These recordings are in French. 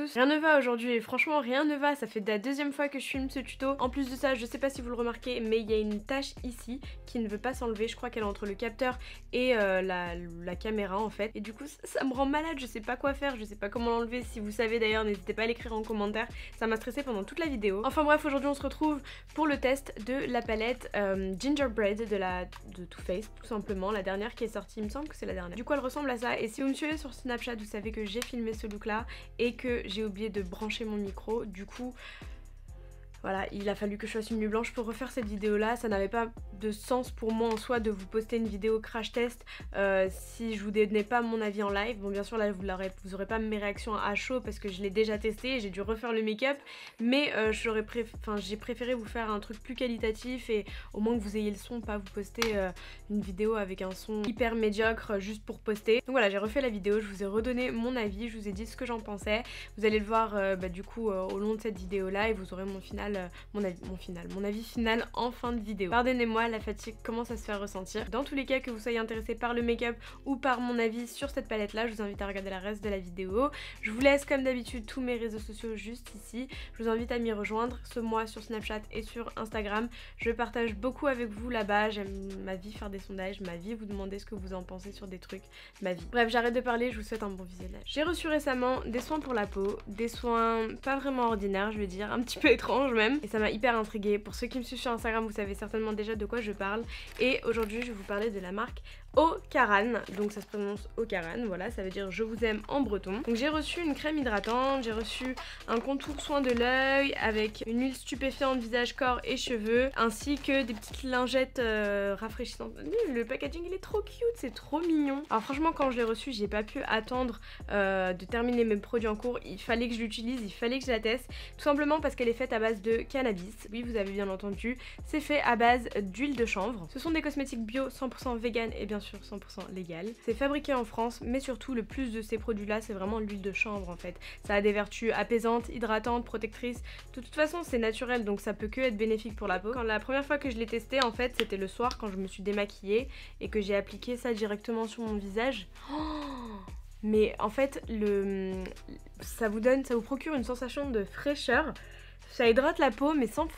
tous. Rien ne va aujourd'hui et franchement rien ne va, ça fait la deuxième fois que je filme ce tuto. En plus de ça, je sais pas si vous le remarquez, mais il y a une tache ici qui ne veut pas s'enlever. Je crois qu'elle est entre le capteur et la caméra en fait. Et du coup ça me rend malade, je sais pas quoi faire, je sais pas comment l'enlever. Si vous savez d'ailleurs, n'hésitez pas à l'écrire en commentaire. Ça m'a stressé pendant toute la vidéo. Enfin bref, aujourd'hui on se retrouve pour le test de la palette Gingerbread de Too Faced, tout simplement. La dernière qui est sortie, il me semble que c'est la dernière. Du coup elle ressemble à ça. Et si vous me suivez sur Snapchat, vous savez que j'ai filmé ce look là et que j'ai oublié de brancher mon micro. Du coup voilà, il a fallu que je fasse une nuit blanche pour refaire cette vidéo là. Ça n'avait pas de sens pour moi en soi de vous poster une vidéo crash test si je vous donnais pas mon avis en live. Bon bien sûr là vous aurez pas mes réactions à chaud parce que je l'ai déjà testé et j'ai dû refaire le make-up. Mais j'ai préféré vous faire un truc plus qualitatif et au moins que vous ayez le son, pas vous poster une vidéo avec un son hyper médiocre juste pour poster. Donc voilà, j'ai refait la vidéo, je vous ai redonné mon avis, je vous ai dit ce que j'en pensais. Vous allez le voir du coup au long de cette vidéo là et vous aurez mon avis final en fin de vidéo. Pardonnez-moi, la fatigue commence à se faire ressentir. Dans tous les cas, que vous soyez intéressé par le make-up ou par mon avis sur cette palette là, je vous invite à regarder le reste de la vidéo. Je vous laisse comme d'habitude tous mes réseaux sociaux juste ici. Je vous invite à m'y rejoindre, ce mois sur Snapchat et sur Instagram. Je partage beaucoup avec vous là-bas, j'aime ma vie faire des sondages, ma vie vous demander ce que vous en pensez sur des trucs, ma vie. Bref, j'arrête de parler, je vous souhaite un bon visionnage. J'ai reçu récemment des soins pour la peau, des soins pas vraiment ordinaires je veux dire, un petit peu étranges même. Et ça m'a hyper intriguée. Pour ceux qui me suivent sur Instagram, vous savez certainement déjà de quoi je parle. Et aujourd'hui, je vais vous parler de la marque Ocaran. Donc ça se prononce Ocaran, voilà, ça veut dire je vous aime en breton. Donc j'ai reçu une crème hydratante, j'ai reçu un contour soin de l'œil avec une huile stupéfiante visage, corps et cheveux, ainsi que des petites lingettes rafraîchissantes. Le packaging il est trop cute, c'est trop mignon. Alors franchement quand je l'ai reçu, j'ai pas pu attendre de terminer mes produits en cours. Il fallait que je l'utilise, il fallait que je la teste. Tout simplement parce qu'elle est faite à base de cannabis. Oui, vous avez bien entendu, c'est fait à base d'huile de chanvre. Ce sont des cosmétiques bio 100% vegan et bien sûr 100% légal. C'est fabriqué en France, mais surtout le plus de ces produits là c'est vraiment l'huile de chanvre en fait. Ça a des vertus apaisantes, hydratantes, protectrices. De toute façon c'est naturel donc ça peut que être bénéfique pour la peau. Quand la première fois que je l'ai testé en fait c'était le soir quand je me suis démaquillée et que j'ai appliqué ça directement sur mon visage. Mais en fait ça vous procure une sensation de fraîcheur. Ça hydrate la peau mais sans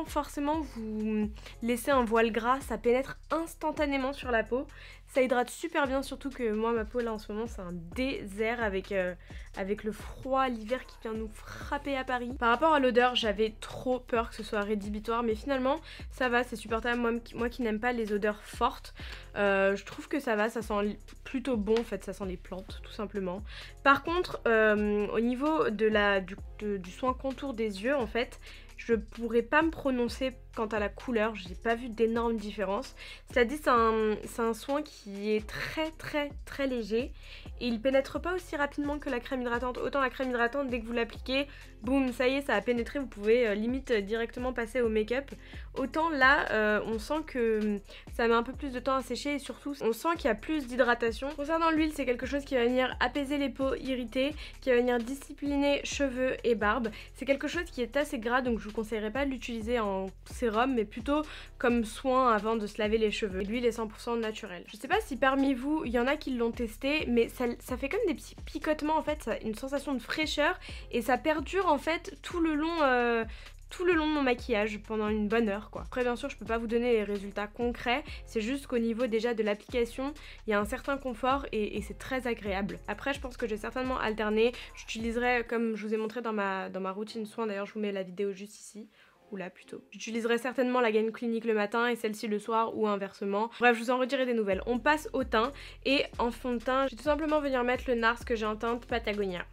forcément vous laisser un voile gras, ça pénètre instantanément sur la peau. Ça hydrate super bien, surtout que moi ma peau là en ce moment c'est un désert avec le froid, l'hiver qui vient nous frapper à Paris. Par rapport à l'odeur, j'avais trop peur que ce soit rédhibitoire mais finalement ça va, c'est supportable. Moi qui n'aime pas les odeurs fortes, je trouve que ça va, ça sent plutôt bon en fait, ça sent les plantes tout simplement. Par contre au niveau du soin contour des yeux en fait, je pourrais pas me prononcer quant à la couleur, j'ai pas vu d'énormes différences. Cela dit, c'est un soin qui est très léger et il pénètre pas aussi rapidement que la crème hydratante. Autant la crème hydratante, dès que vous l'appliquez, boum, ça y est, ça a pénétré, vous pouvez limite directement passer au make-up. Autant là, on sent que ça met un peu plus de temps à sécher et surtout, on sent qu'il y a plus d'hydratation. Concernant l'huile, c'est quelque chose qui va venir apaiser les peaux irritées, qui va venir discipliner cheveux et barbe. C'est quelque chose qui est assez gras, donc je vous conseillerais pas de l'utiliser en sérum, mais plutôt comme soin avant de se laver les cheveux. Et l'huile est 100% naturelle. Je sais pas si parmi vous, il y en a qui l'ont testé, mais ça fait comme des petits picotements en fait, ça a une sensation de fraîcheur et ça perdure en fait tout le long de mon maquillage pendant une bonne heure quoi. Après bien sûr je peux pas vous donner les résultats concrets, c'est juste qu'au niveau déjà de l'application il y a un certain confort et c'est très agréable. Après je pense que j'ai certainement alterné, j'utiliserai comme je vous ai montré dans ma routine soin, d'ailleurs je vous mets la vidéo juste ici, ou là plutôt. J'utiliserai certainement la gaine clinique le matin et celle-ci le soir ou inversement. Bref, je vous en redirai des nouvelles. On passe au teint et en fond de teint, je vais tout simplement venir mettre le NARS que j'ai en teinte Patagonia.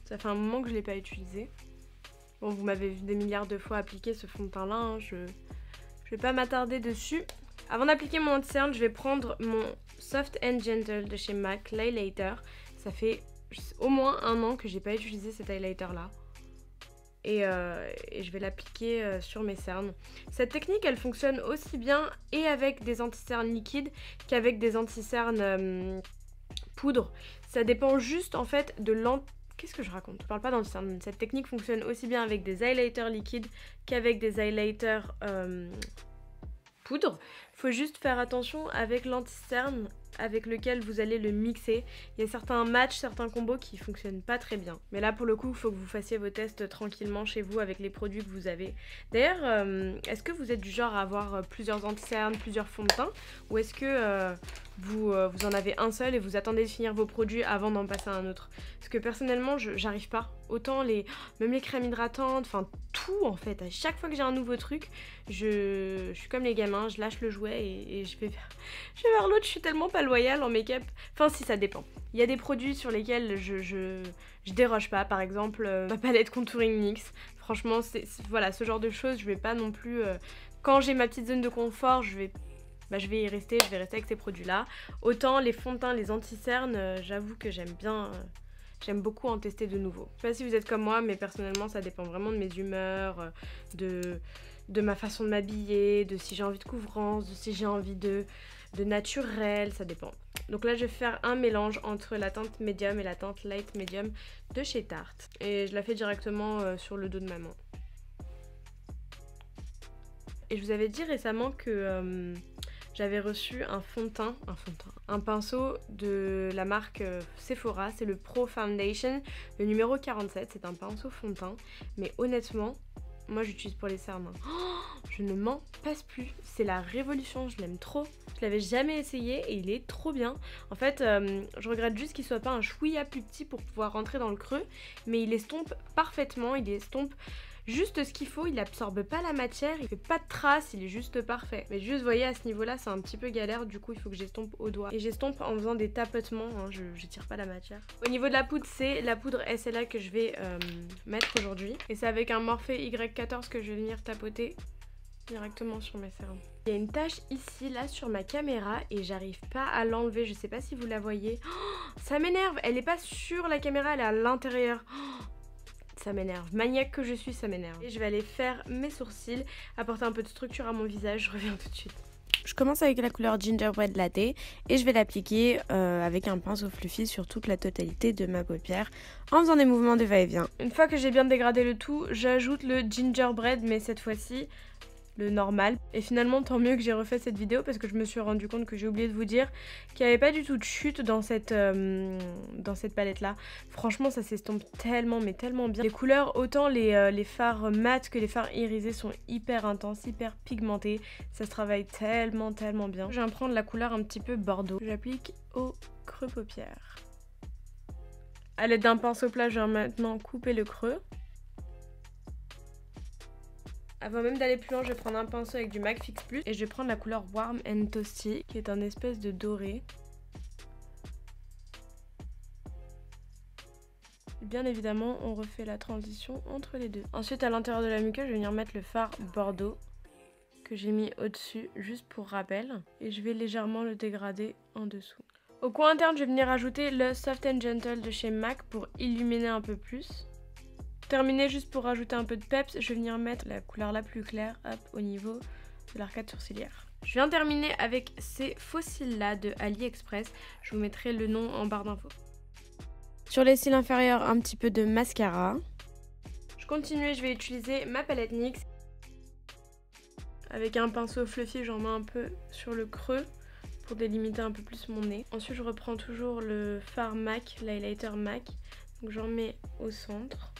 Ça fait un moment que je l'ai pas utilisé. Bon, vous m'avez vu des milliards de fois appliquer ce fond de teint là, hein. Je vais pas m'attarder dessus. Avant d'appliquer mon anti-cerne, je vais prendre mon Soft and Gentle de chez MAC, l'highlighter. Ça fait au moins un an que j'ai pas utilisé cet highlighter là. Et je vais l'appliquer sur mes cernes. Cette technique elle fonctionne aussi bien et avec des anti-cernes liquides qu'avec des anti-cernes poudre. Ça dépend juste en fait de Qu'est-ce que je raconte? Je parle pas d'anti-cernes. Cette technique fonctionne aussi bien avec des highlighters liquides qu'avec des highlighters poudre. Faut juste faire attention avec l'anti-cerne avec lequel vous allez le mixer. Il y a certains matchs, certains combos qui fonctionnent pas très bien. Mais là pour le coup, il faut que vous fassiez vos tests tranquillement chez vous avec les produits que vous avez. D'ailleurs, est-ce que vous êtes du genre à avoir plusieurs anti-cernes, plusieurs fonds de teint, ou est-ce que vous en avez un seul et vous attendez de finir vos produits avant d'en passer à un autre? Parce que personnellement, j'arrive pas. Autant même les crèmes hydratantes, enfin tout en fait. À chaque fois que j'ai un nouveau truc, je suis comme les gamins, je lâche le jouet et je vais vers l'autre. Je suis tellement pas loyale en make-up. Enfin si, ça dépend. Il y a des produits sur lesquels je déroge pas. Par exemple, ma palette contouring NYX. Franchement, voilà, ce genre de choses, je vais pas non plus... quand j'ai ma petite zone de confort, je vais y rester, je vais rester avec ces produits-là. Autant les fonds de teint, les anti-cernes, j'avoue que j'aime bien... J'aime beaucoup en tester de nouveaux. Je sais pas si vous êtes comme moi, mais personnellement, ça dépend vraiment de mes humeurs, de ma façon de m'habiller, de si j'ai envie de couvrance, de si j'ai envie de naturel, ça dépend. Donc là, je vais faire un mélange entre la teinte médium et la teinte light médium de chez Tarte. Et je la fais directement sur le dos de ma main. Et je vous avais dit récemment que... j'avais reçu un pinceau de la marque Sephora, c'est le Pro Foundation, le numéro 47, c'est un pinceau fond de teint, mais honnêtement, moi j'utilise pour les cernes. Je ne m'en passe plus, c'est la révolution, je l'aime trop. Je l'avais jamais essayé et il est trop bien. En fait, je regrette juste qu'il soit pas un chouïa plus petit pour pouvoir rentrer dans le creux, mais il estompe parfaitement, il estompe juste ce qu'il faut, il absorbe pas la matière, il fait pas de traces, il est juste parfait. Mais juste, vous voyez, à ce niveau-là, c'est un petit peu galère, du coup, il faut que j'estompe au doigt. Et j'estompe en faisant des tapotements, hein, je tire pas la matière. Au niveau de la poudre, c'est la poudre SLA que je vais mettre aujourd'hui. Et c'est avec un Morphe Y14 que je vais venir tapoter directement sur mes cernes. Il y a une tache ici, là, sur ma caméra et j'arrive pas à l'enlever, je sais pas si vous la voyez. Oh, ça m'énerve, elle est pas sur la caméra, elle est à l'intérieur. Oh, ça m'énerve. Maniaque que je suis, ça m'énerve. Et je vais aller faire mes sourcils, apporter un peu de structure à mon visage. Je reviens tout de suite. Je commence avec la couleur Gingerbread Latte et je vais l'appliquer avec un pinceau fluffy sur toute la totalité de ma paupière en faisant des mouvements de va-et-vient. Une fois que j'ai bien dégradé le tout, j'ajoute le Gingerbread, mais cette fois-ci le normal. Et finalement, tant mieux que j'ai refait cette vidéo parce que je me suis rendu compte que j'ai oublié de vous dire qu'il n'y avait pas du tout de chute dans cette palette là. Franchement, ça s'estompe tellement, mais tellement bien. Les couleurs, autant les fards mat que les fards irisés sont hyper intenses, hyper pigmentés. Ça se travaille tellement, tellement bien. Je viens prendre la couleur un petit peu bordeaux. J'applique au creux paupière. À l'aide d'un pinceau plat, je viens maintenant couper le creux. Avant même d'aller plus loin, je vais prendre un pinceau avec du MAC Fix Plus et je vais prendre la couleur Warm and Toasty qui est un espèce de doré. Et bien évidemment, on refait la transition entre les deux. Ensuite, à l'intérieur de la muqueuse, je vais venir mettre le fard Bordeaux que j'ai mis au-dessus juste pour rappel et je vais légèrement le dégrader en dessous. Au coin interne, je vais venir ajouter le Soft and Gentle de chez MAC pour illuminer un peu plus. Terminé, juste pour rajouter un peu de peps, je vais venir mettre la couleur la plus claire au niveau de l'arcade sourcilière. Je viens terminer avec ces faux cils là de AliExpress. Je vous mettrai le nom en barre d'infos. Sur les cils inférieurs, un petit peu de mascara. Je continue et je vais utiliser ma palette NYX. Avec un pinceau fluffy, j'en mets un peu sur le creux pour délimiter un peu plus mon nez. Ensuite, je reprends toujours le fard MAC, l'highlighter MAC. Donc j'en mets au centre.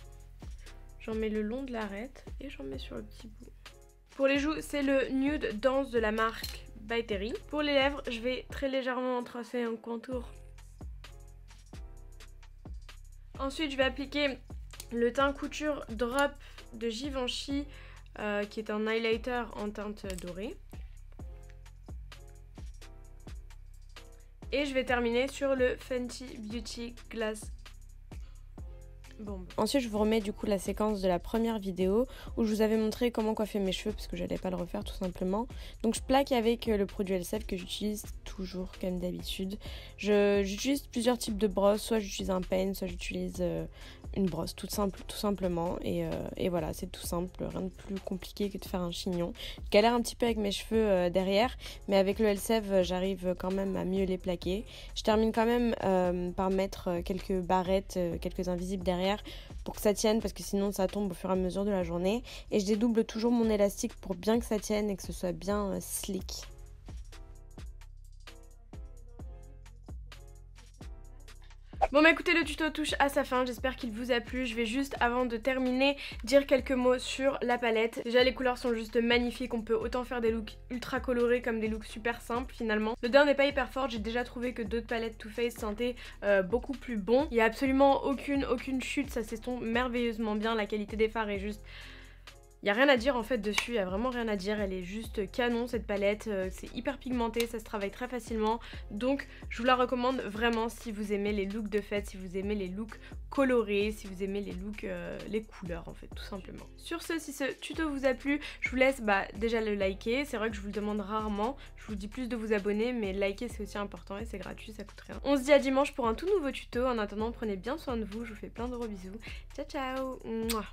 J'en mets le long de l'arête et j'en mets sur le petit bout. Pour les joues, c'est le Nude Dance de la marque By Terry. Pour les lèvres, je vais très légèrement tracer un contour. Ensuite, je vais appliquer le teint couture Drop de Givenchy, qui est un highlighter en teinte dorée. Et je vais terminer sur le Fenty Beauty Glass Bomb. Ensuite, je vous remets du coup la séquence de la première vidéo où je vous avais montré comment coiffer mes cheveux parce que j'allais pas le refaire tout simplement. Donc je plaque avec le produit Elseve que j'utilise toujours comme d'habitude. J'utilise plusieurs types de brosses, soit j'utilise un peigne, soit j'utilise une brosse tout simplement. Et voilà, c'est tout simple, rien de plus compliqué que de faire un chignon. Je galère un petit peu avec mes cheveux derrière, mais avec le Elseve, j'arrive quand même à mieux les plaquer. Je termine quand même par mettre quelques barrettes, quelques invisibles derrière pour que ça tienne parce que sinon ça tombe au fur et à mesure de la journée. Et je dédouble toujours mon élastique pour bien que ça tienne et que ce soit bien slick. Bon bah écoutez, le tuto touche à sa fin, j'espère qu'il vous a plu. Je vais juste, avant de terminer, dire quelques mots sur la palette. Déjà les couleurs sont juste magnifiques, on peut autant faire des looks ultra colorés comme des looks super simples finalement. L'odeur n'est pas hyper forte, j'ai déjà trouvé que d'autres palettes Too Faced sentaient beaucoup plus bon. Il n'y a absolument aucune chute, ça s'estompe merveilleusement bien, la qualité des fards est juste... Il n'y a rien à dire en fait dessus, il n'y a vraiment rien à dire, elle est juste canon cette palette, c'est hyper pigmenté, ça se travaille très facilement, donc je vous la recommande vraiment si vous aimez les looks de fête, si vous aimez les looks colorés, si vous aimez les looks, les couleurs en fait tout simplement. Sur ce, si ce tuto vous a plu, je vous laisse déjà le liker, c'est vrai que je vous le demande rarement, je vous dis plus de vous abonner, mais liker c'est aussi important et c'est gratuit, ça coûte rien. On se dit à dimanche pour un tout nouveau tuto, en attendant prenez bien soin de vous, je vous fais plein de gros bisous, ciao ciao. Mouah.